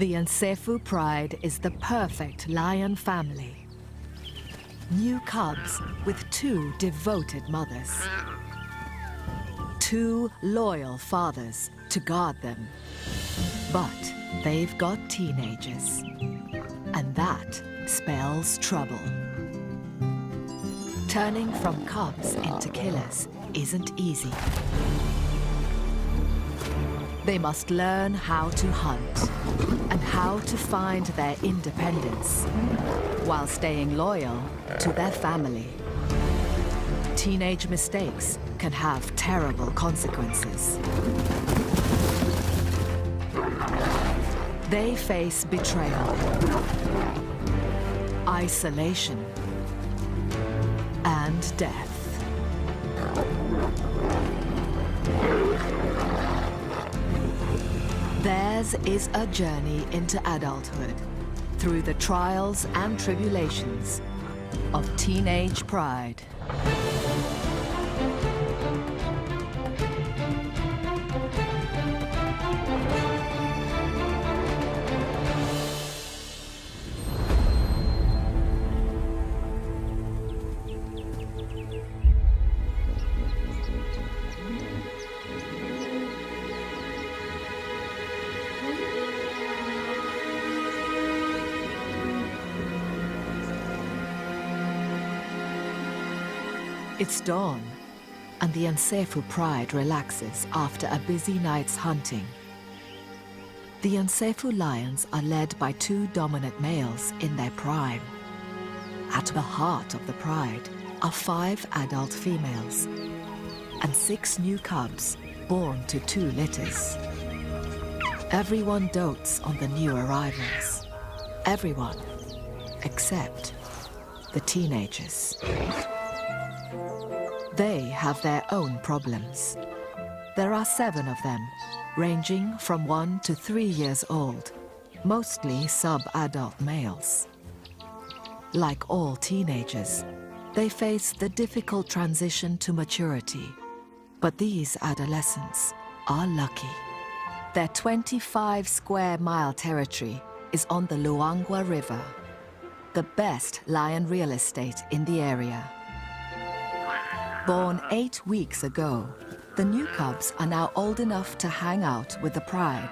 The Nsefu pride is the perfect lion family. New cubs with 2 devoted mothers. 2 loyal fathers to guard them. But they've got teenagers, and that spells trouble. Turning from cubs into killers isn't easy. They must learn how to hunt and how to find their independence while staying loyal to their family. Teenage mistakes can have terrible consequences. They face betrayal, isolation, and death. Theirs is a journey into adulthood through the trials and tribulations of teenage pride. It's dawn, and the Nsefu pride relaxes after a busy night's hunting. The Nsefu lions are led by 2 dominant males in their prime. At the heart of the pride are 5 adult females and 6 new cubs born to 2 litters. Everyone dotes on the new arrivals. Everyone except the teenagers. They have their own problems. There are 7 of them, ranging from 1 to 3 years old, mostly sub-adult males. Like all teenagers, they face the difficult transition to maturity. But these adolescents are lucky. Their 25 square mile territory is on the Luangwa River, the best lion real estate in the area. Born 8 weeks ago, the new cubs are now old enough to hang out with the pride,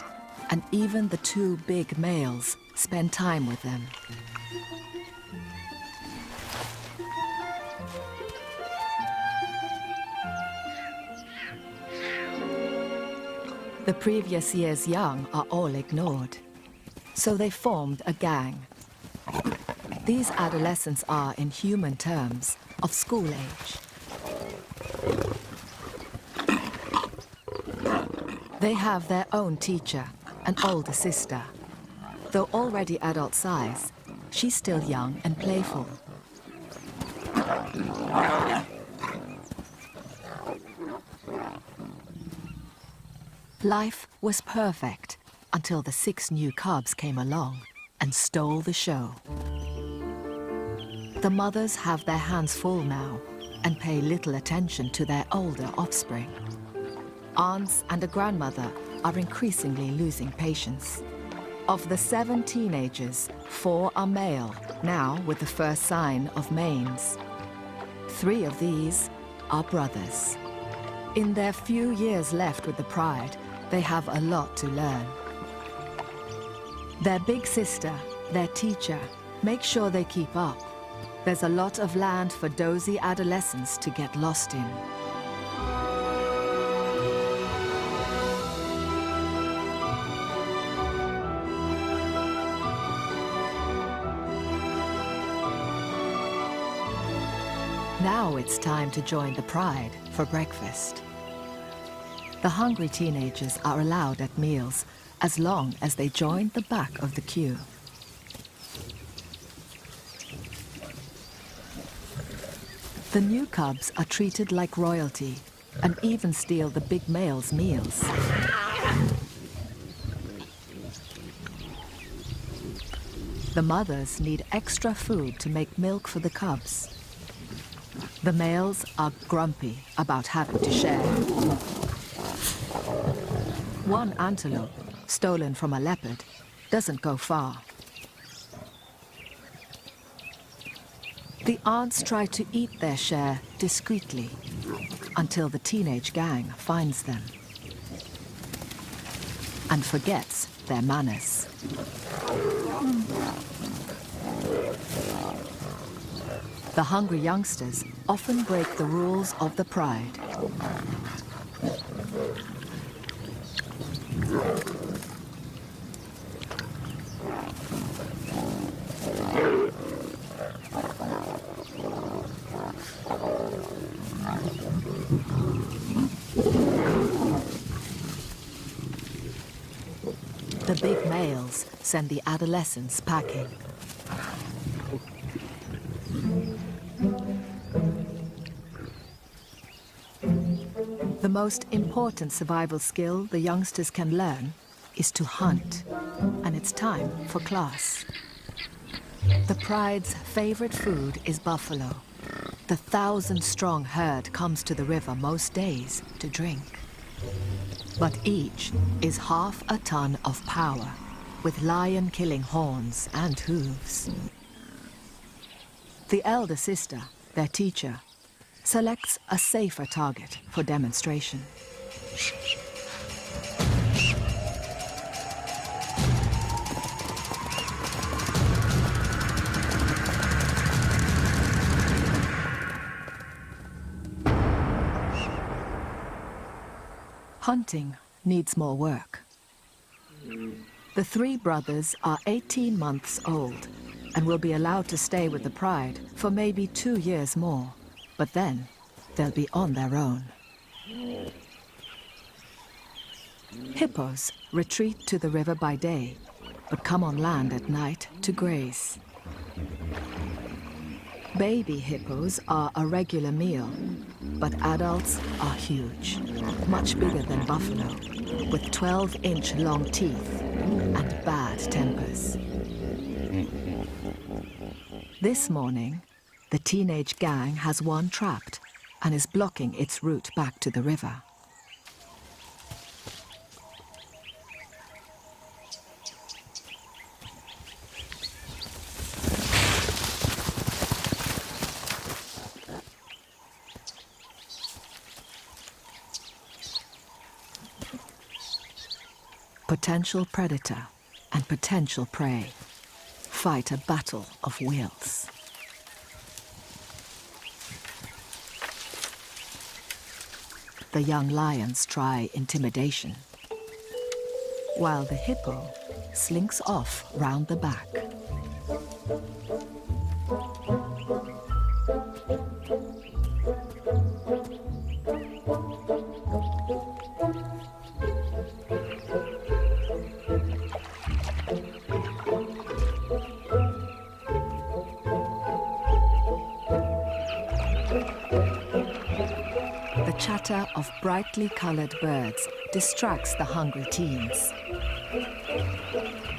and even the 2 big males spend time with them. The previous year's young are all ignored, so they formed a gang. These adolescents are, in human terms, of school age. They have their own teacher, an older sister. Though already adult size, she's still young and playful. Life was perfect until the 6 new cubs came along and stole the show. The mothers have their hands full now and pay little attention to their older offspring. Aunts and a grandmother are increasingly losing patience. Of the 7 teenagers, 4 are male, now with the first sign of manes. 3 of these are brothers. In their few years left with the pride, they have a lot to learn. Their big sister, their teacher, makes sure they keep up. There's a lot of land for dozy adolescents to get lost in. Now it's time to join the pride for breakfast. The hungry teenagers are allowed at meals as long as they join the back of the queue. The new cubs are treated like royalty and even steal the big males' meals. The mothers need extra food to make milk for the cubs. The males are grumpy about having to share. One antelope, stolen from a leopard, doesn't go far. The ants try to eat their share discreetly until the teenage gang finds them and forgets their manners. The hungry youngsters often break the rules of the pride. The big males send the adolescents packing. The most important survival skill the youngsters can learn is to hunt, and it's time for class. The pride's favorite food is buffalo. The 1,000-strong herd comes to the river most days to drink. But each is half a ton of power, with lion-killing horns and hooves. The elder sister, their teacher, selects a safer target for demonstration. Hunting needs more work. The three brothers are 18 months old and will be allowed to stay with the pride for maybe 2 years more, but then they'll be on their own. Hippos retreat to the river by day, but come on land at night to graze. Baby hippos are a regular meal, but adults are huge, much bigger than buffalo, with 12-inch long teeth and bad tempers. This morning, the teenage gang has one trapped and is blocking its route back to the river. Potential predator and potential prey fight a battle of wills. The young lions try intimidation, while the hippo slinks off round the back. The chatter of brightly colored birds distracts the hungry teens.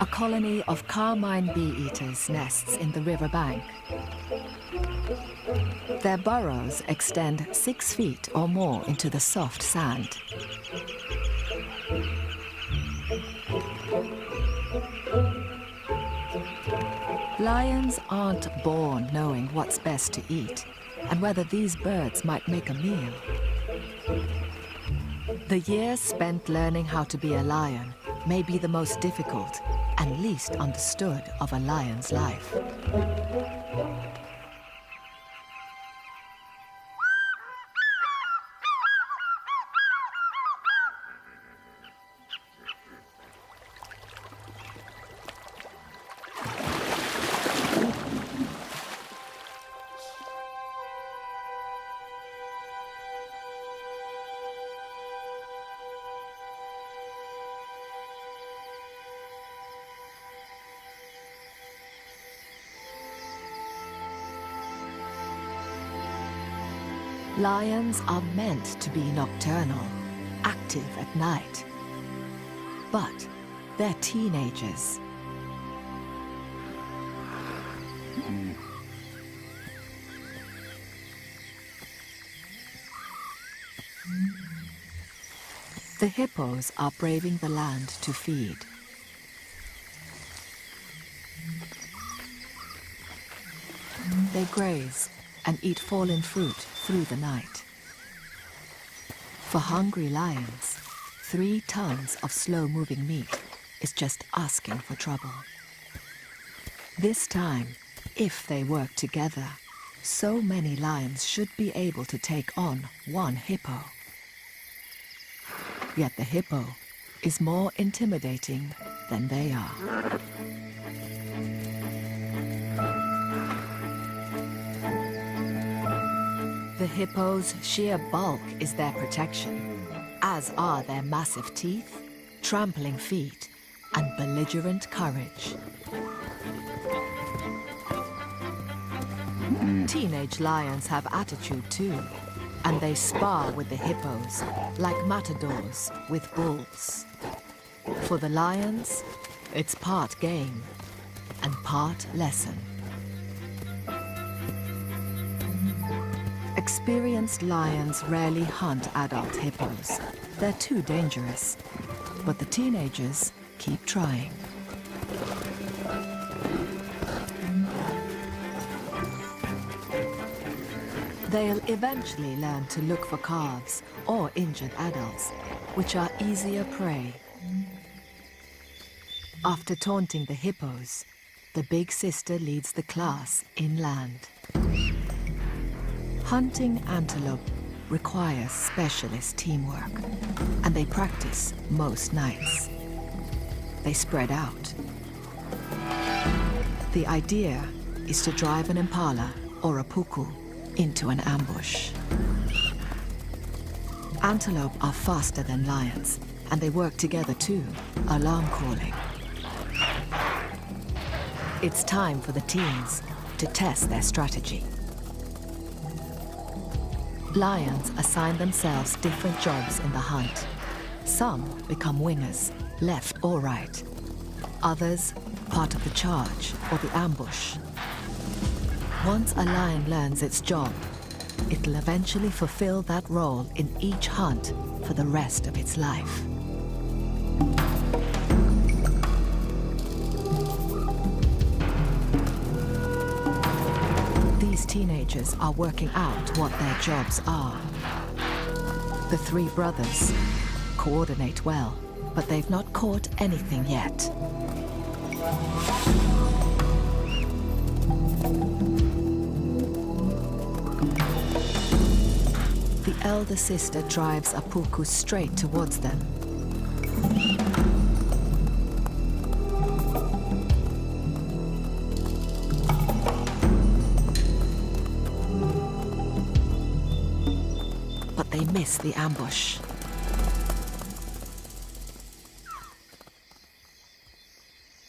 A colony of carmine bee-eaters nests in the riverbank. Their burrows extend 6 feet or more into the soft sand. Lions aren't born knowing what's best to eat and whether these birds might make a meal. The years spent learning how to be a lion may be the most difficult and least understood of a lion's life. Lions are meant to be nocturnal, active at night. But they're teenagers. The hippos are braving the land to feed. They graze and eat fallen fruit through the night. For hungry lions, 3 tons of slow-moving meat is just asking for trouble. This time, if they work together, so many lions should be able to take on 1 hippo. Yet the hippo is more intimidating than they are. The hippo's sheer bulk is their protection, as are their massive teeth, trampling feet, and belligerent courage. Teenage lions have attitude too, and they spar with the hippos like matadors with bulls. For the lions, it's part game and part lesson. Experienced lions rarely hunt adult hippos. They're too dangerous, but the teenagers keep trying. They'll eventually learn to look for calves or injured adults, which are easier prey. After taunting the hippos, the big sister leads the class inland. Hunting antelope requires specialist teamwork, and they practice most nights. They spread out. The idea is to drive an impala or a puku into an ambush. Antelope are faster than lions, and they work together too, alarm calling. It's time for the teens to test their strategy. Lions assign themselves different jobs in the hunt. Some become wingers, left or right. Others, part of the charge or the ambush. Once a lion learns its job, it'll eventually fulfill that role in each hunt for the rest of its life. These teenagers are working out what their jobs are. The 3 brothers coordinate well, but they've not caught anything yet. The elder sister drives a puku straight towards them. But they miss the ambush.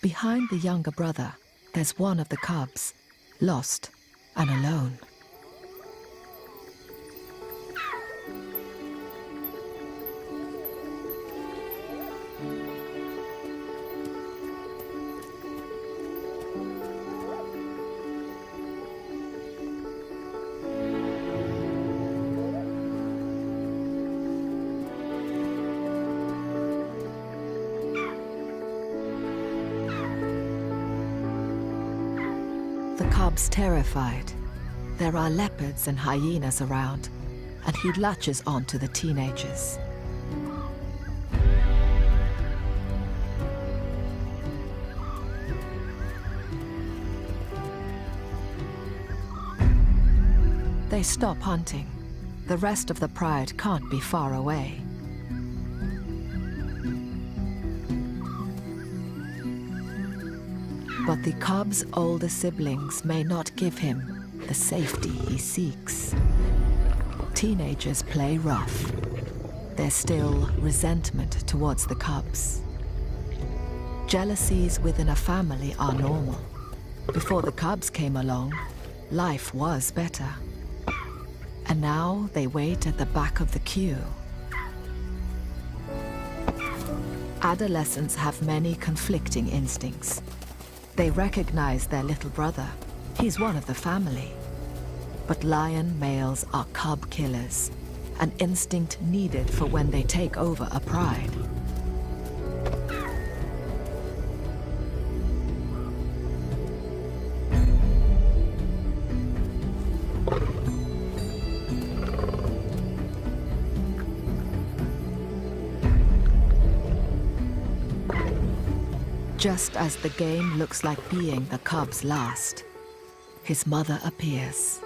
Behind the younger brother, there's one of the cubs, lost and alone. The cub's terrified. There are leopards and hyenas around, and he latches on to the teenagers. They stop hunting. The rest of the pride can't be far away. But the cub's older siblings may not give him the safety he seeks. Teenagers play rough. There's still resentment towards the cubs. Jealousies within a family are normal. Before the cubs came along, life was better. And now they wait at the back of the queue. Adolescents have many conflicting instincts. They recognize their little brother. He's one of the family. But lion males are cub killers, an instinct needed for when they take over a pride. Just as the game looks like being the cub's last, his mother appears.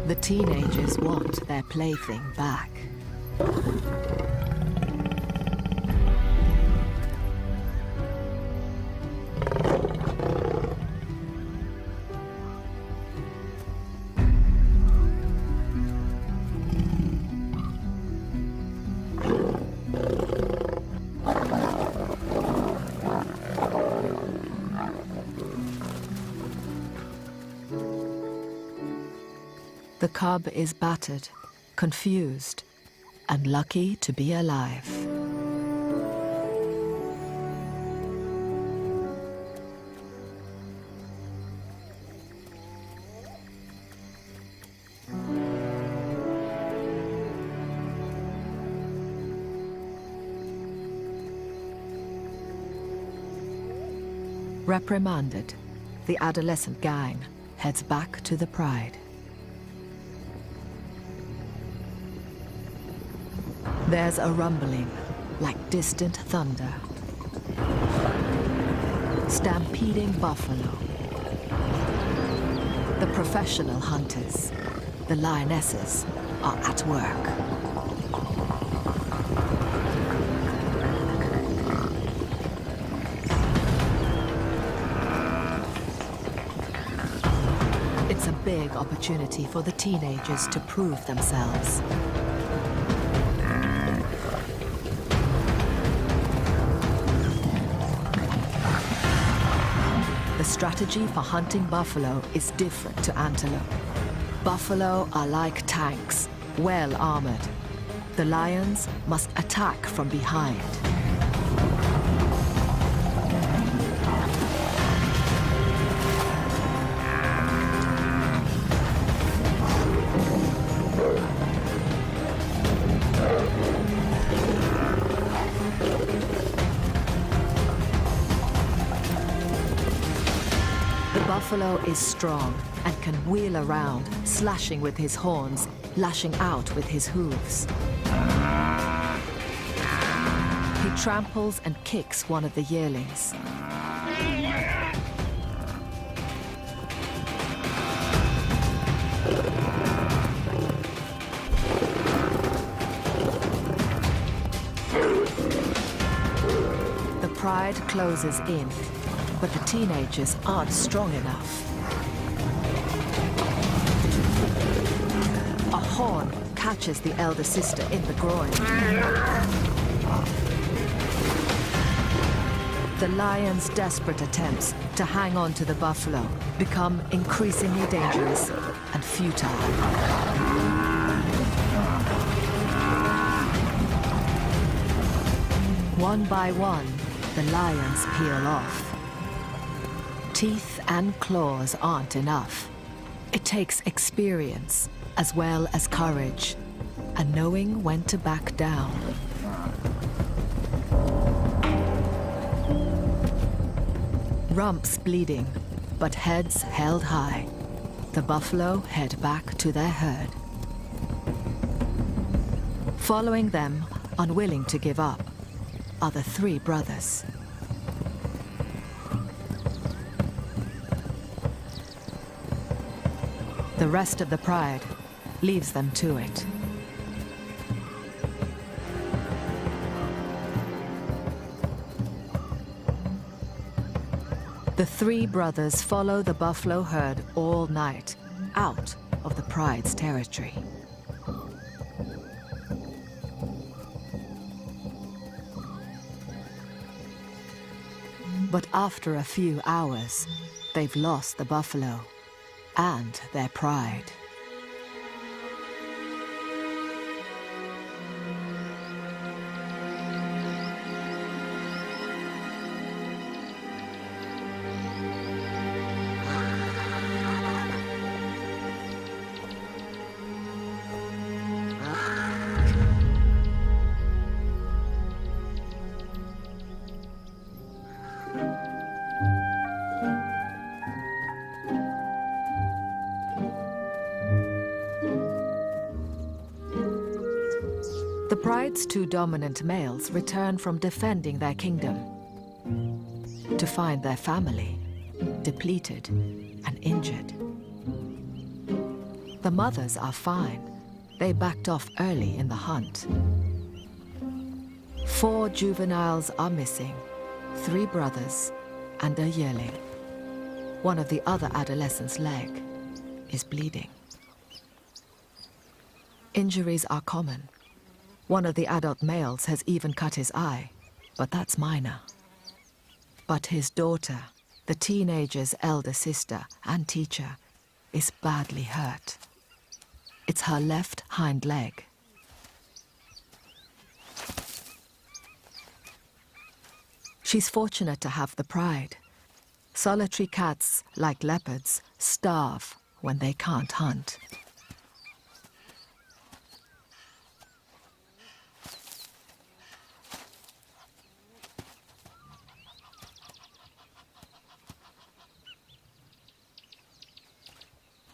The teenagers want their plaything back. The cub is battered, confused, and lucky to be alive. Reprimanded, the adolescent gang heads back to the pride. There's a rumbling, like distant thunder. Stampeding buffalo. The professional hunters, the lionesses, are at work. It's a big opportunity for the teenagers to prove themselves. The strategy for hunting buffalo is different to antelope. Buffalo are like tanks, well armored. The lions must attack from behind. Buffalo is strong and can wheel around, slashing with his horns, lashing out with his hooves. He tramples and kicks one of the yearlings. The pride closes in. But the teenagers aren't strong enough. A horn catches the elder sister in the groin. The lion's desperate attempts to hang on to the buffalo become increasingly dangerous and futile. One by one, the lions peel off. Teeth and claws aren't enough. It takes experience as well as courage, and knowing when to back down. Rumps bleeding, but heads held high. The buffalo head back to their herd. Following them, unwilling to give up, are the three brothers. The rest of the pride leaves them to it. The three brothers follow the buffalo herd all night, out of the pride's territory. But after a few hours, they've lost the buffalo and their pride. The pride's two dominant males return from defending their kingdom to find their family depleted and injured. The mothers are fine. They backed off early in the hunt. 4 juveniles are missing, 3 brothers and a yearling. One of the other adolescents' leg is bleeding. Injuries are common. One of the adult males has even cut his eye, but that's minor. But his daughter, the teenager's elder sister and teacher, is badly hurt. It's her left hind leg. She's fortunate to have the pride. Solitary cats, like leopards, starve when they can't hunt.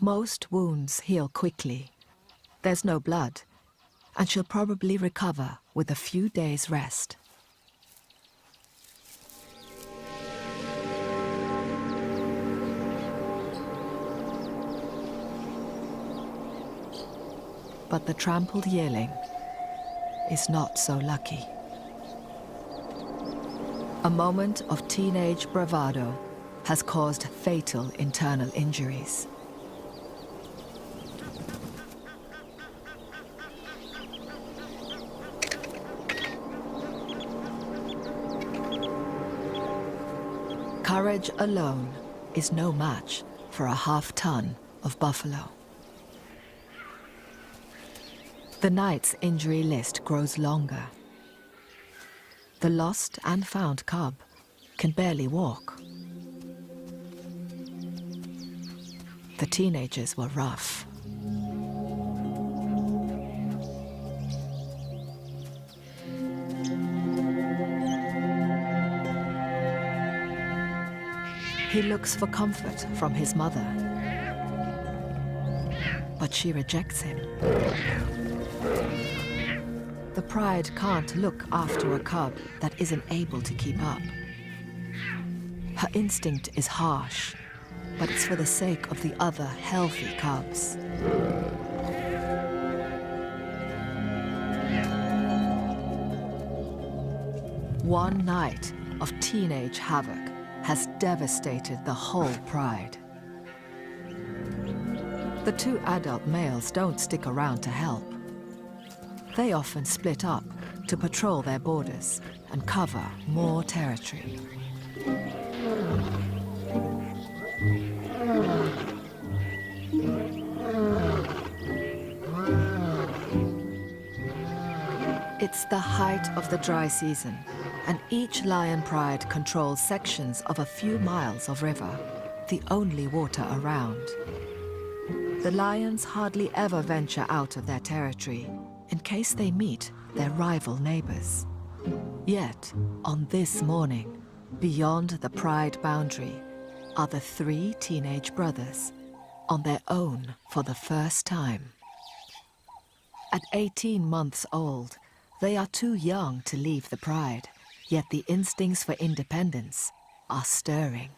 Most wounds heal quickly. There's no blood, and she'll probably recover with a few days' rest. But the trampled yearling is not so lucky. A moment of teenage bravado has caused fatal internal injuries. Courage alone is no match for a half-ton of buffalo. The night's injury list grows longer. The lost and found cub can barely walk. The teenagers were rough. He looks for comfort from his mother, but she rejects him. The pride can't look after a cub that isn't able to keep up. Her instinct is harsh, but it's for the sake of the other healthy cubs. One night of teenage havoc has devastated the whole pride. The 2 adult males don't stick around to help. They often split up to patrol their borders and cover more territory. It's the height of the dry season, and each lion pride controls sections of a few miles of river, the only water around. The lions hardly ever venture out of their territory in case they meet their rival neighbors. Yet, on this morning, beyond the pride boundary, are the 3 teenage brothers, on their own for the first time. At 18 months old, they are too young to leave the pride, yet the instincts for independence are stirring.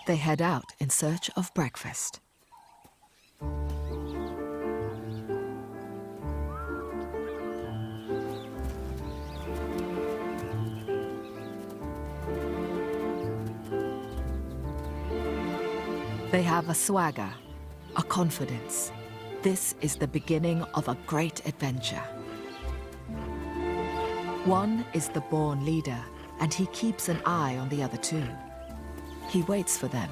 They head out in search of breakfast. They have a swagger, a confidence. This is the beginning of a great adventure. One is the born leader, and he keeps an eye on the other 2. He waits for them.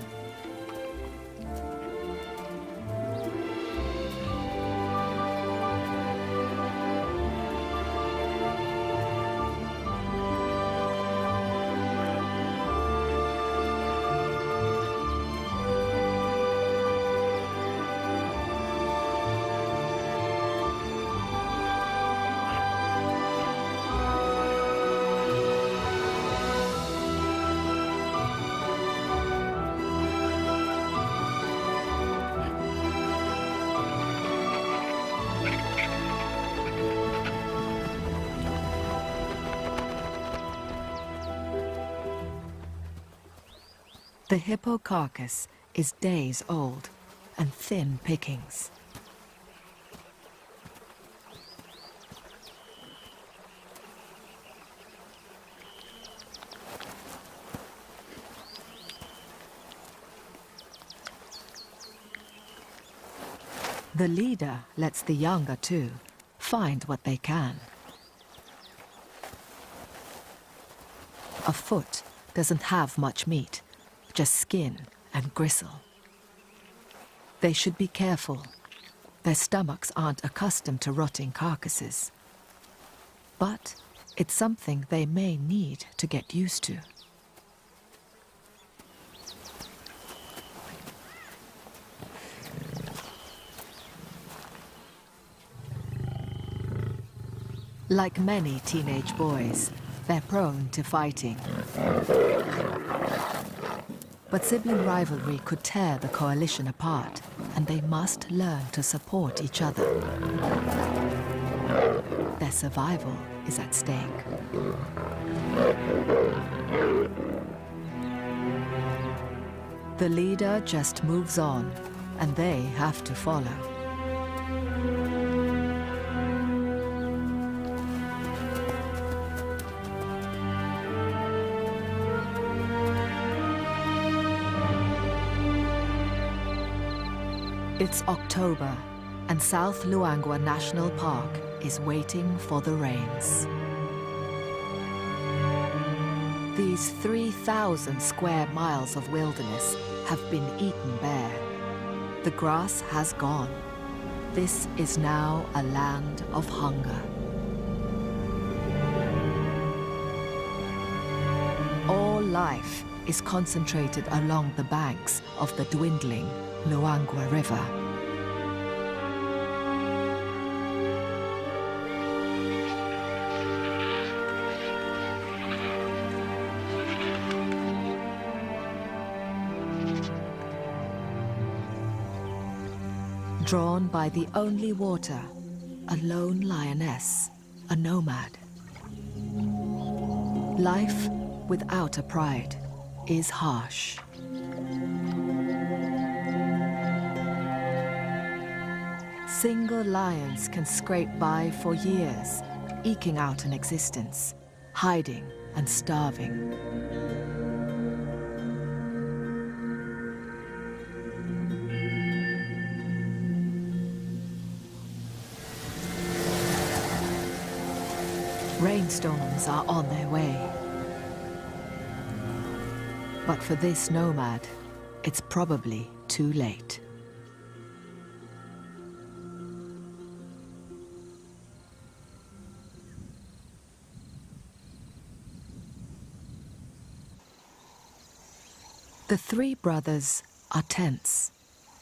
The hippo carcass is days old and thin pickings. The leader lets the younger two find what they can. A foot doesn't have much meat, just skin and gristle. They should be careful. Their stomachs aren't accustomed to rotting carcasses. But it's something they may need to get used to. Like many teenage boys, they're prone to fighting. But sibling rivalry could tear the coalition apart, and they must learn to support each other. Their survival is at stake. The leader just moves on, and they have to follow. It's October, and South Luangwa National Park is waiting for the rains. These 3,000 square miles of wilderness have been eaten bare. The grass has gone. This is now a land of hunger. All life is concentrated along the banks of the dwindling Luangwa River. Drawn by the only water, a lone lioness, a nomad. Life without a pride is harsh. Single lions can scrape by for years, eking out an existence, hiding and starving. Rainstorms are on their way. But for this nomad, it's probably too late. The three brothers are tense,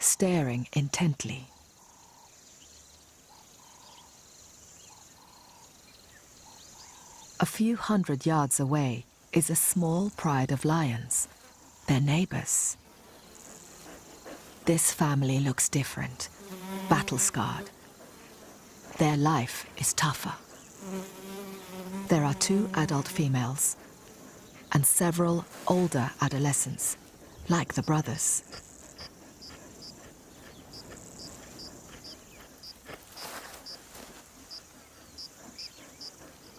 staring intently. A few hundred yards away is a small pride of lions, their neighbors. This family looks different, battle-scarred. Their life is tougher. There are 2 adult females and several older adolescents, like the brothers.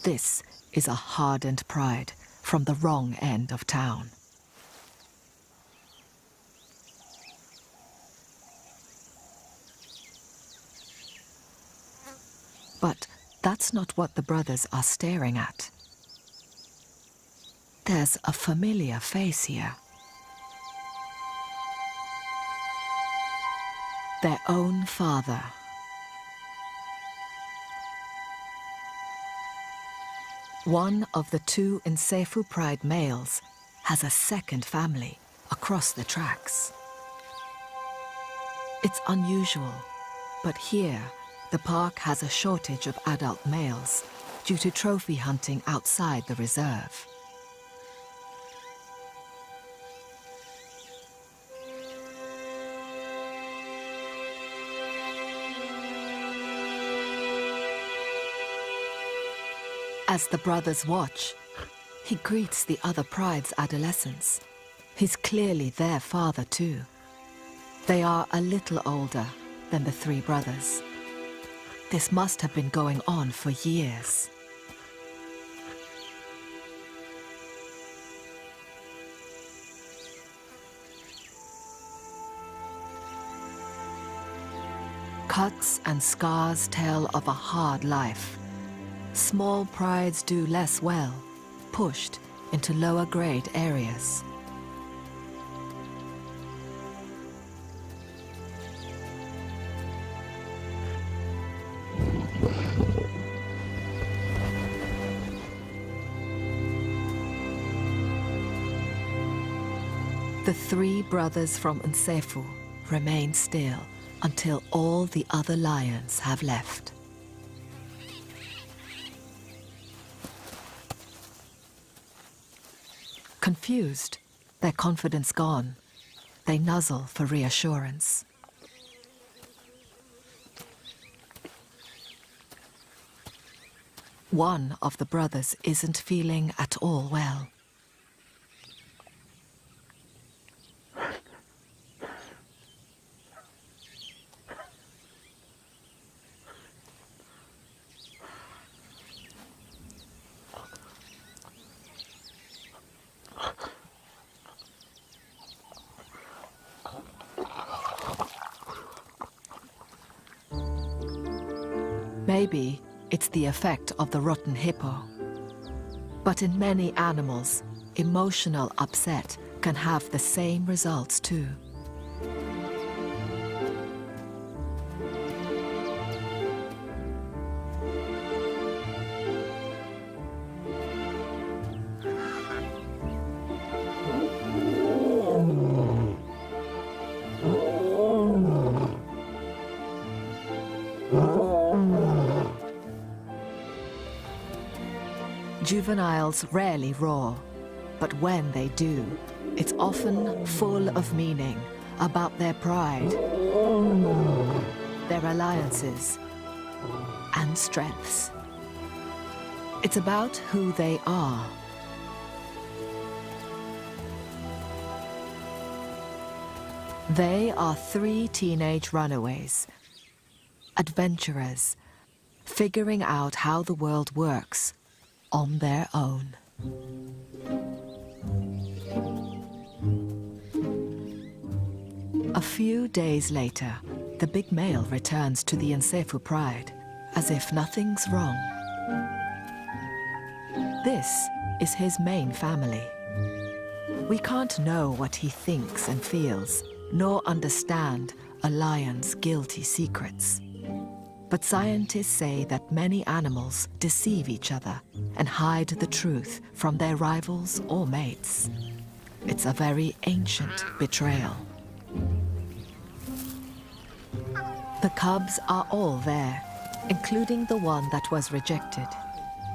This is a hardened pride from the wrong end of town. But that's not what the brothers are staring at. There's a familiar face here. Their own father. One of the 2 Nsefu Pride males has a second family across the tracks. It's unusual, but here the park has a shortage of adult males due to trophy hunting outside the reserve. As the brothers watch, he greets the other pride's adolescents, He's clearly their father too. They are a little older than the three brothers. This must have been going on for years. Cuts and scars tell of a hard life. Small prides do less well, pushed into lower grade areas. The three brothers from Nsefu remain still until all the other lions have left. Confused, their confidence gone, they nuzzle for reassurance. One of the brothers isn't feeling at all well. Maybe it's the effect of the rotten hippo. But in many animals, emotional upset can have the same results too. Juveniles rarely roar, but when they do, it's often full of meaning about their pride, their alliances, and strengths. It's about who they are. They are three teenage runaways, adventurers, figuring out how the world works on their own. A few days later, the big male returns to the Nsefu pride, as if nothing's wrong. This is his main family. We can't know what he thinks and feels, nor understand a lion's guilty secrets. But scientists say that many animals deceive each other and hide the truth from their rivals or mates. It's a very ancient betrayal. The cubs are all there, including the one that was rejected.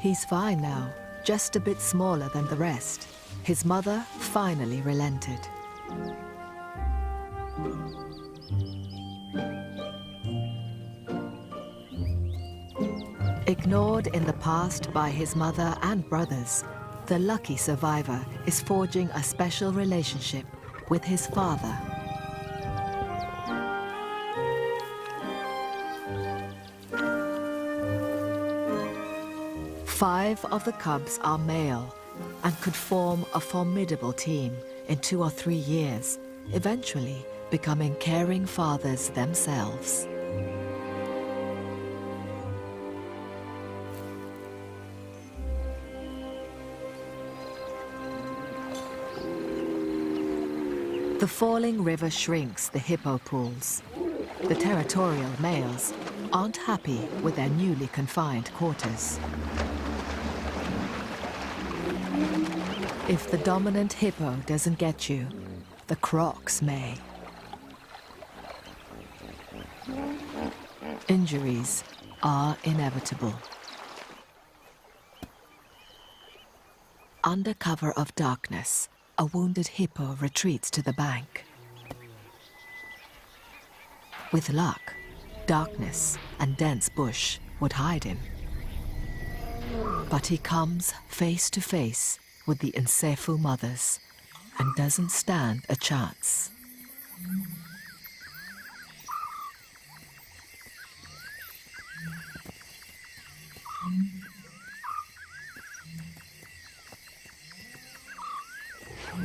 He's fine now, just a bit smaller than the rest. His mother finally relented. Ignored in the past by his mother and brothers, the lucky survivor is forging a special relationship with his father. Five of the cubs are male and could form a formidable team in 2 or 3 years, eventually becoming caring fathers themselves. The falling river shrinks the hippo pools. The territorial males aren't happy with their newly confined quarters. If the dominant hippo doesn't get you, the crocs may. Injuries are inevitable. Under cover of darkness, a wounded hippo retreats to the bank. With luck, darkness and dense bush would hide him. But he comes face to face with the Nsefu mothers, and doesn't stand a chance.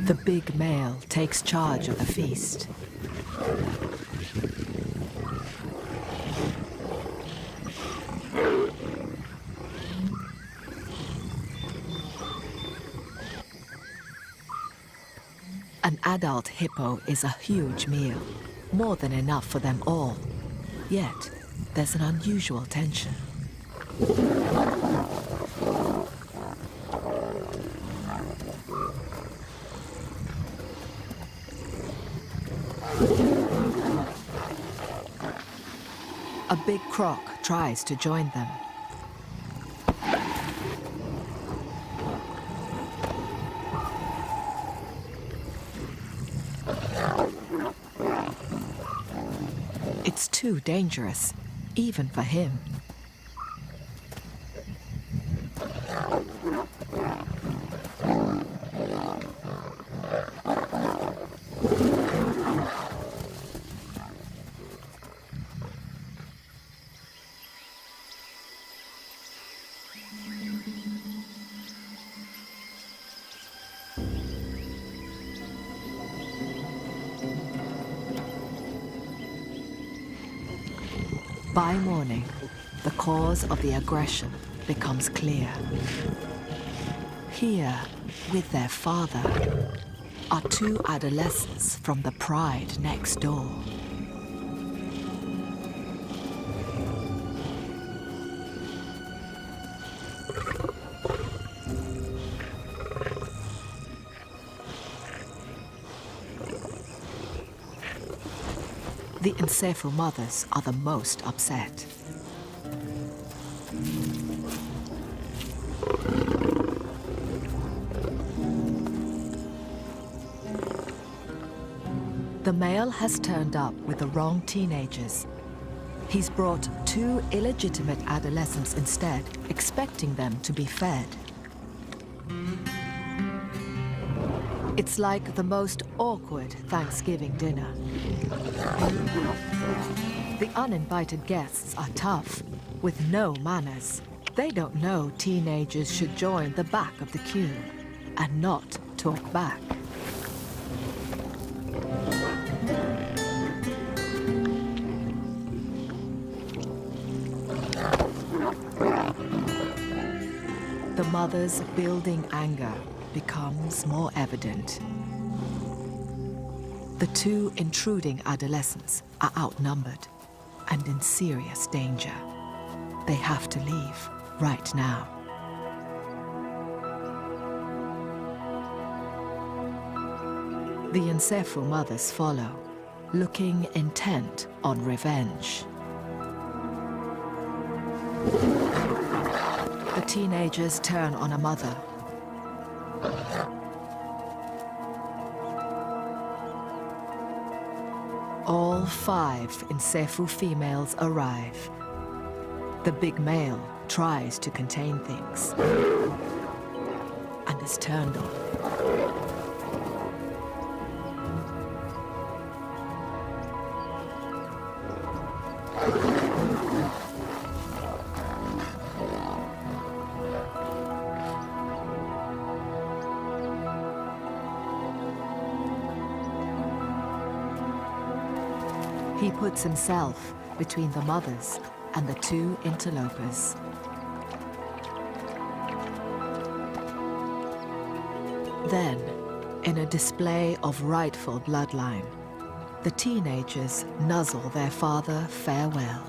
The big male takes charge of the feast. An adult hippo is a huge meal, more than enough for them all. Yet, there's an unusual tension. A big croc tries to join them. It's too dangerous, even for him. By morning, the cause of the aggression becomes clear. Here, with their father, are two adolescents from the pride next door. The Nsephu mothers are the most upset. The male has turned up with the wrong teenagers. He's brought two illegitimate adolescents instead, expecting them to be fed. It's like the most awkward Thanksgiving dinner. The uninvited guests are tough, with no manners. They don't know teenagers should join the back of the queue and not talk back. The mother's building anger becomes more evident. The two intruding adolescents are outnumbered and in serious danger. They have to leave right now. The Nsephu mothers follow, looking intent on revenge. The teenagers turn on a mother. All 5 Nsephu females arrive. The big male tries to contain things and is turned on. He puts himself between the mothers and the two interlopers. Then, in a display of rightful bloodline, the teenagers nuzzle their father farewell.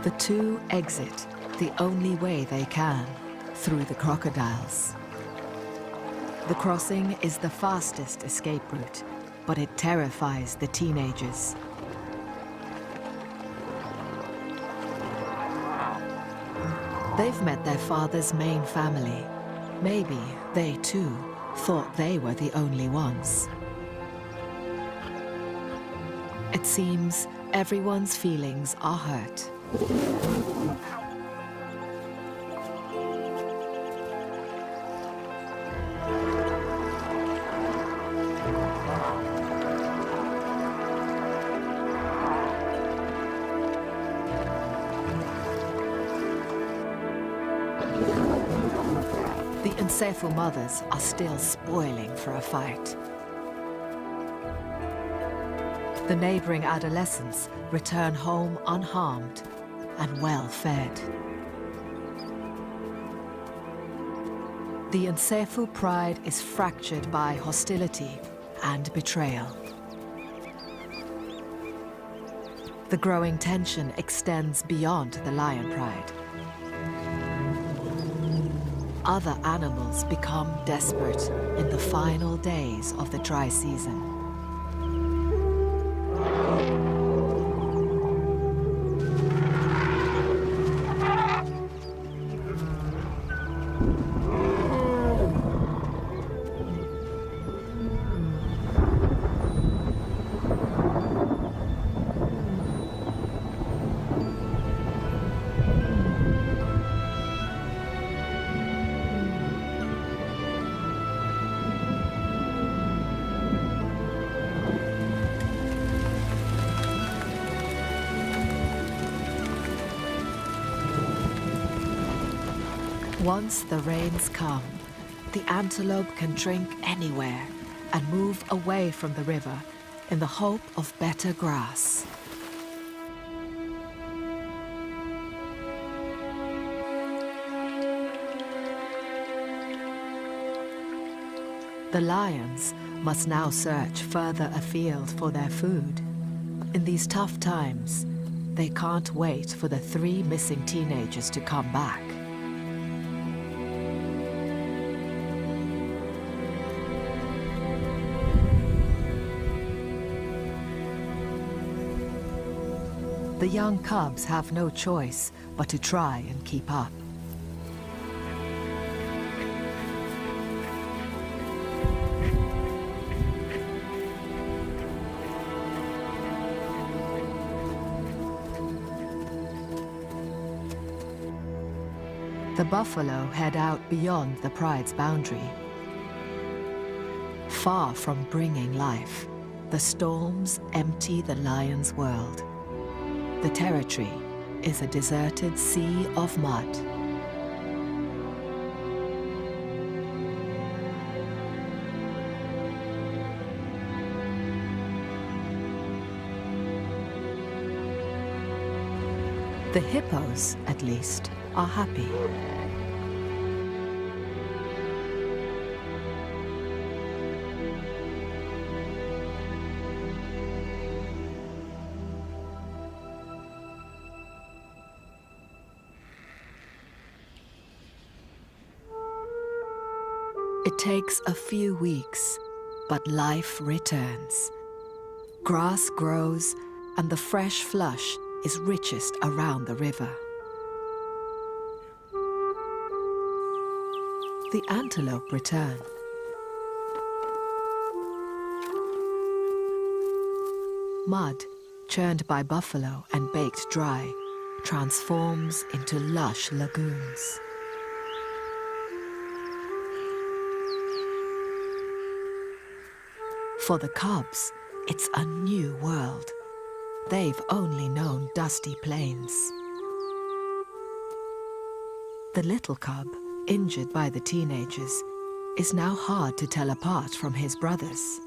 The two exit the only way they can, through the crocodiles. The crossing is the fastest escape route, but it terrifies the teenagers. They've met their father's main family. Maybe they too thought they were the only ones. It seems Everyone's feelings are hurt. The Nsefu mothers are still spoiling for a fight. The neighboring adolescents return home unharmed and well-fed. The Nsefu pride is fractured by hostility and betrayal. The growing tension extends beyond the lion pride. Other animals become desperate in the final days of the dry season. Once the rains come, the antelope can drink anywhere and move away from the river in the hope of better grass. The lions must now search further afield for their food. In these tough times, they can't wait for the 3 missing teenagers to come back. The young cubs have no choice but to try and keep up. The buffalo head out beyond the pride's boundary. Far from bringing life, the storms empty the lion's world. The territory is a deserted sea of mud. The hippos, at least, are happy. It takes a few weeks, but life returns. Grass grows, and the fresh flush is richest around the river. The antelope return. Mud, churned by buffalo and baked dry, transforms into lush lagoons. For the cubs, it's a new world. They've only known dusty plains. The little cub, injured by the teenagers, is now hard to tell apart from his brothers.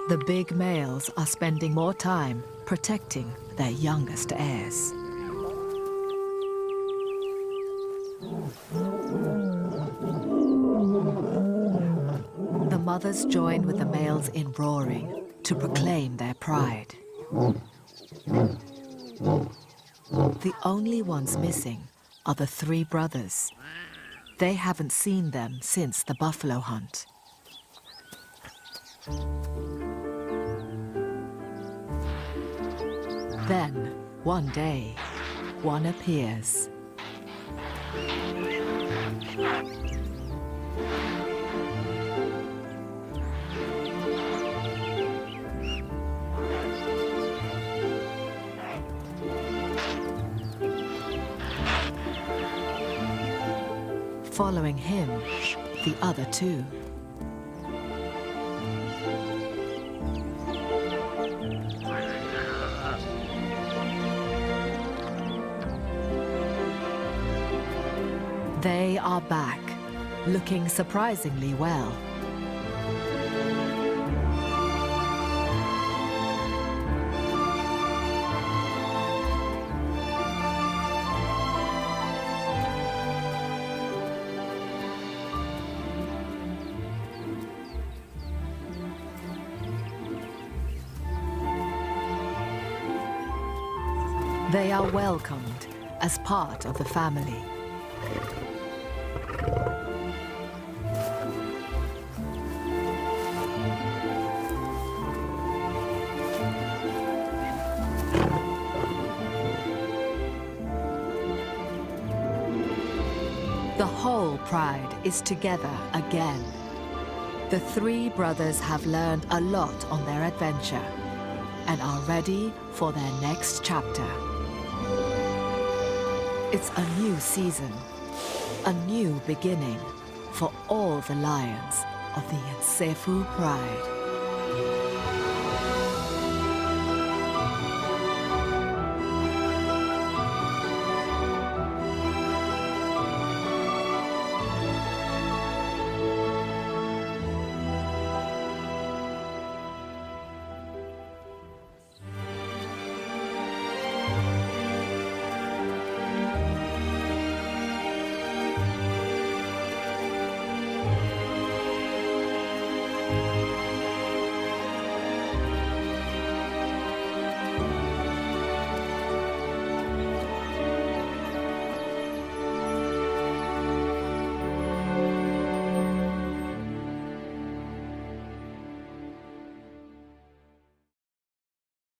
The big males are spending more time protecting their youngest heirs. The mothers join with the males in roaring to proclaim their pride. The only ones missing are the 3 brothers. They haven't seen them since the buffalo hunt. Then, one day, one appears. Following him, the other two. They are back, looking surprisingly well. They are welcomed as part of the family. The whole pride is together again. The three brothers have learned a lot on their adventure and are ready for their next chapter. It's a new season, a new beginning for all the lions of the Nsefu Pride.